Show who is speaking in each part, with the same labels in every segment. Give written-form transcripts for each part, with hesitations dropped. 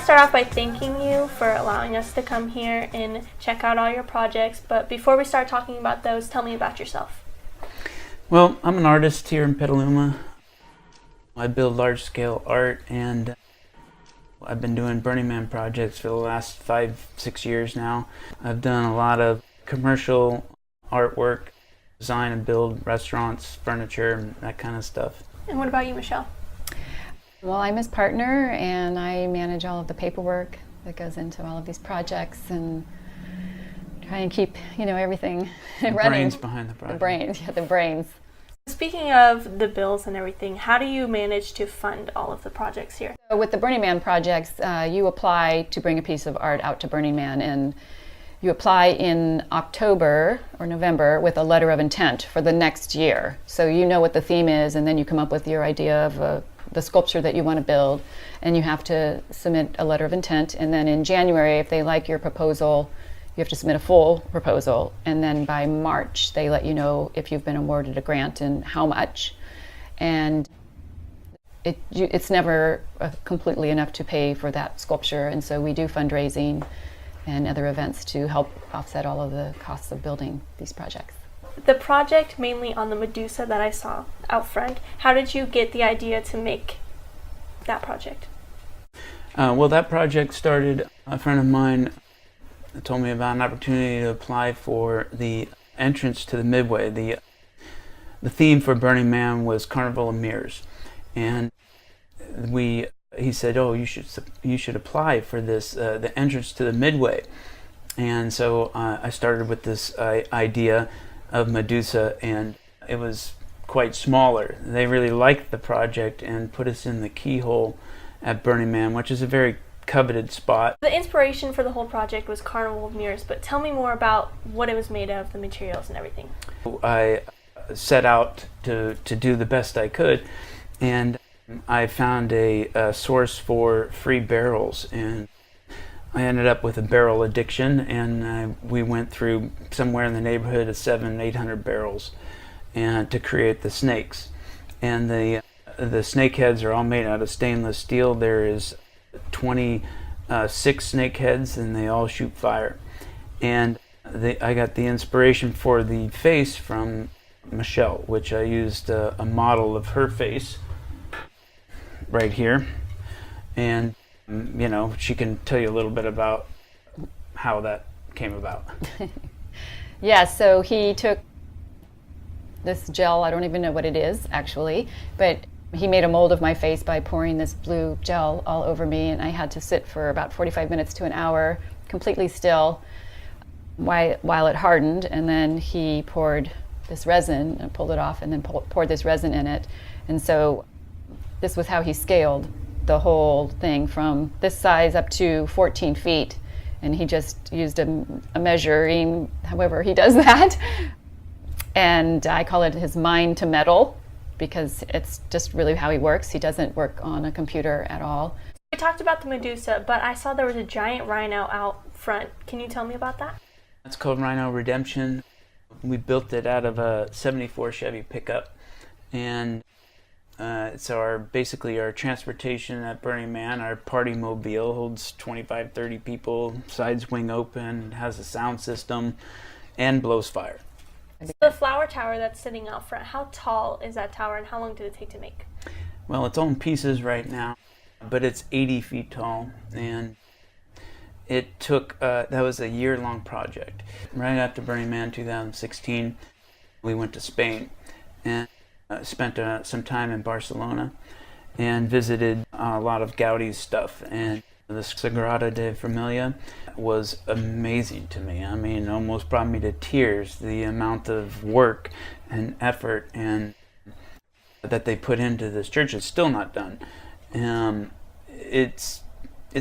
Speaker 1: start off by thanking you for allowing us to come here and check out all your projects. But before we start talking about those, tell me about yourself.
Speaker 2: Well, I'm an artist here in Petaluma. I build large-scale art, and I've been doing Burning Man projects for the last 5-6 years now. I've done a lot of commercial artwork, design and build restaurants, furniture, and that kind of stuff.
Speaker 1: And what about you, Michelle?
Speaker 3: Well, I'm his partner, and I manage all of the paperwork that goes into all of these projects and try and keep, everything running.
Speaker 2: The brains behind the project.
Speaker 3: The brains.
Speaker 1: Speaking of the bills and everything, how do you manage to fund all of the projects here?
Speaker 3: So with the Burning Man projects, you apply to bring a piece of art out to Burning Man, and you apply in October or November with a letter of intent for the next year. So you know what the theme is, and then you come up with your idea of the sculpture that you want to build, and you have to submit a letter of intent. And then in January, if they like your proposal, you have to submit a full proposal, and then by March they let you know if you've been awarded a grant and how much. And it's never completely enough to pay for that sculpture, and so we do fundraising and other events to help offset all of the costs of building these projects.
Speaker 1: The project mainly on the Medusa that I saw out front, how did you get the idea to make that project?
Speaker 2: Well, that project started, a friend of mine told me about an opportunity to apply for the entrance to the Midway. The theme for Burning Man was Carnival of Mirrors, and he said, "Oh, you should apply for this, the entrance to the Midway." And so I started with this idea of Medusa, and it was quite smaller. They really liked the project and put us in the keyhole at Burning Man, which is a very coveted spot.
Speaker 1: The inspiration for the whole project was Carnival of Mirrors, but tell me more about what it was made of, the materials and everything.
Speaker 2: I set out to do the best I could, and I found a source for free barrels, and I ended up with a barrel addiction, and we went through somewhere in the neighborhood of 700-800 barrels and to create the snakes. And the snake heads are all made out of stainless steel. There is 26 snake heads, and they all shoot fire. And I got the inspiration for the face from Michelle, which I used a model of her face right here, and she can tell you a little bit about how that came about.
Speaker 3: Yeah, so he took this gel, I don't even know what it is actually, but he made a mold of my face by pouring this blue gel all over me, and I had to sit for about 45 minutes to an hour completely still while it hardened, and then he poured this resin and pulled it off and then poured this resin in it. And so this was how he scaled the whole thing from this size up to 14 feet, and he just used a measuring, however he does that. And I call it his mind to metal, because it's just really how he works. He doesn't work on a computer at all.
Speaker 1: We talked about the Medusa, but I saw there was a giant rhino out front. Can you tell me about that?
Speaker 2: It's called Rhino Redemption. We built it out of a 74 Chevy pickup, and it's basically our transportation at Burning Man. Our party mobile holds 25-30 people, sides wing open, has a sound system, and blows fire.
Speaker 1: The flower tower that's sitting out front, how tall is that tower, and how long did it take to make?
Speaker 2: Well, it's all in pieces right now, but it's 80 feet tall, and it took, that was a year-long project. Right after Burning Man 2016, we went to Spain and spent some time in Barcelona and visited a lot of Gaudi's stuff. And the Sagrada de Familia was amazing to me. I mean, it almost brought me to tears, the amount of work and effort and that they put into this church. It's still not done. It's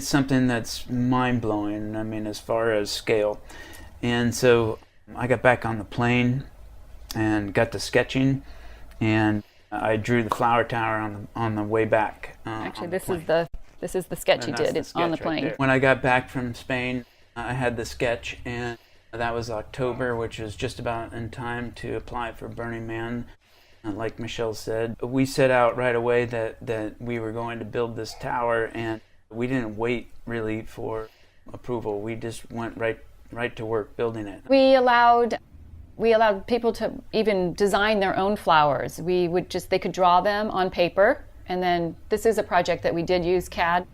Speaker 2: something that's mind-blowing, I mean, as far as scale. And so I got back on the plane and got to sketching, and I drew the flower tower on the way back.
Speaker 3: Actually, this is the sketch you did. It's on the plane.
Speaker 2: Right. When I got back from Spain, I had the sketch, and that was October, which was just about in time to apply for Burning Man. And like Michelle said, we set out right away that we were going to build this tower, and We didn't wait really for approval. We just went right to work building it.
Speaker 3: We allowed people to even design their own flowers. They could draw them on paper, and then this is a project that we did use CAD.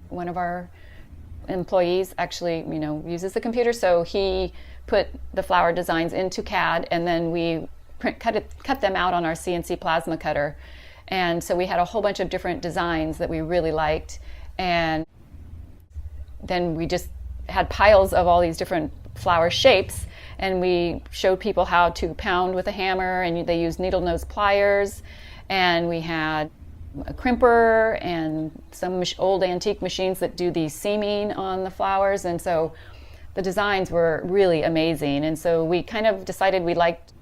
Speaker 3: One of our employees actually, uses the computer, so he put the flower designs into CAD, and then we cut them out on our CNC plasma cutter. And so we had a whole bunch of different designs that we really liked, and then we just had piles of all these different flower shapes, and we showed people how to pound with a hammer, and they used needle nose pliers, and we had a crimper and some old antique machines that do the seaming on the flowers, and so the designs were really amazing. And so we kind of decided we liked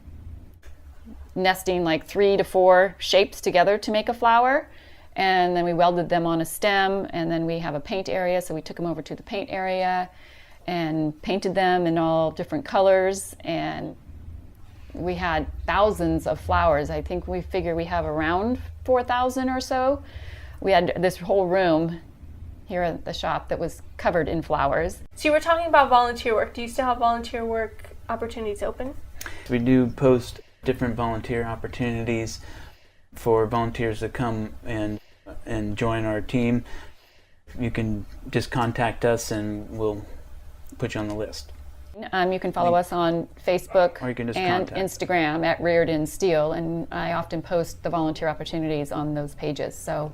Speaker 3: nesting like 3 to 4 shapes together to make a flower, and then we welded them on a stem, and then we have a paint area, so we took them over to the paint area and painted them in all different colors, and we had thousands of flowers. I think we figure we have around 4,000 or so. We had this whole room here at the shop that was covered in flowers.
Speaker 1: So you were talking about volunteer work. Do you still have volunteer work opportunities open?
Speaker 2: We do post different volunteer opportunities for volunteers to come and join our team. You can just contact us and we'll put you on the list.
Speaker 3: You can follow us on Facebook
Speaker 2: Or you can just
Speaker 3: and
Speaker 2: contact.
Speaker 3: Instagram at Reardon Steel, and I often post the volunteer opportunities on those pages, so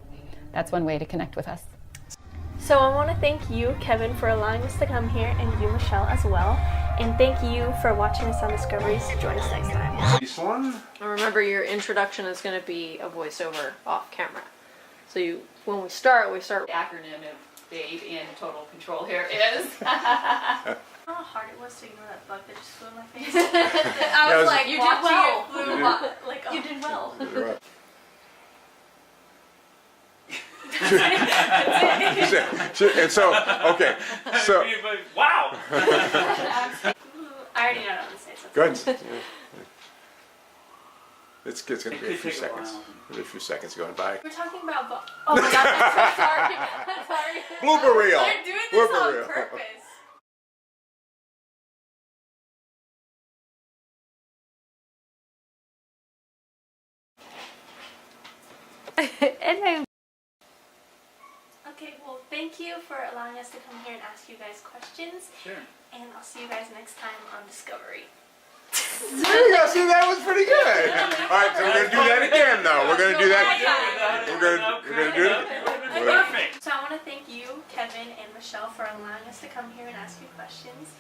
Speaker 3: that's one way to connect with us.
Speaker 1: So I want to thank you, Kevin, for allowing us to come here, and you, Michelle, as well. And thank you for watching us on Discoveries. Join us next time.
Speaker 4: This one?
Speaker 5: And remember, your introduction is going to be a voiceover off camera. So when we start the acronym of Babe in Total Control. Here it is.
Speaker 1: How hard it was to ignore that bug that just flew in my face. I was like,
Speaker 5: you did
Speaker 1: watching
Speaker 5: well.
Speaker 1: it flew like,
Speaker 5: You did well.
Speaker 4: And so, okay, so
Speaker 6: Wow!
Speaker 1: I already know what I'm going to say. So
Speaker 4: good. It's going to be a few seconds. A few seconds going by.
Speaker 1: We're talking about. Oh my god! I'm so sorry. I'm sorry.
Speaker 4: Blooper reel.
Speaker 1: They're doing this
Speaker 4: Blooper
Speaker 1: on
Speaker 4: reel.
Speaker 1: purpose. Okay, well, thank you for allowing us to come here and ask you guys questions.
Speaker 2: Sure.
Speaker 1: And I'll see you guys next time on Discovery.
Speaker 4: There you go. See, that was pretty good. All right, so we're going to do that again, though. We're going to do that. We're going to do it.
Speaker 6: Perfect.
Speaker 1: So I want to thank you, Kevin and Michelle, for allowing us to come here and ask you questions.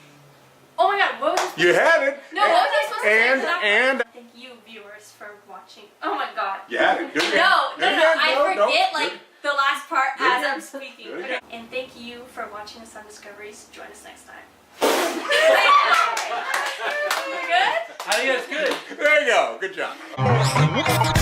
Speaker 1: Oh my god, what was this?
Speaker 4: You had it.
Speaker 1: No, what was I supposed to say?
Speaker 4: And
Speaker 1: Thank you, viewers, for watching. Oh my god.
Speaker 4: you had it. Do it again.
Speaker 1: No,
Speaker 4: Do it again.
Speaker 1: I
Speaker 4: No,
Speaker 1: forget
Speaker 4: no.
Speaker 1: like the last part
Speaker 4: Do it
Speaker 1: as
Speaker 4: again.
Speaker 1: I'm speaking.
Speaker 4: Do it again.
Speaker 1: And thank you for watching us on Discoveries. Join us next time. You good?
Speaker 6: I think that's good.
Speaker 4: There you go. Good job.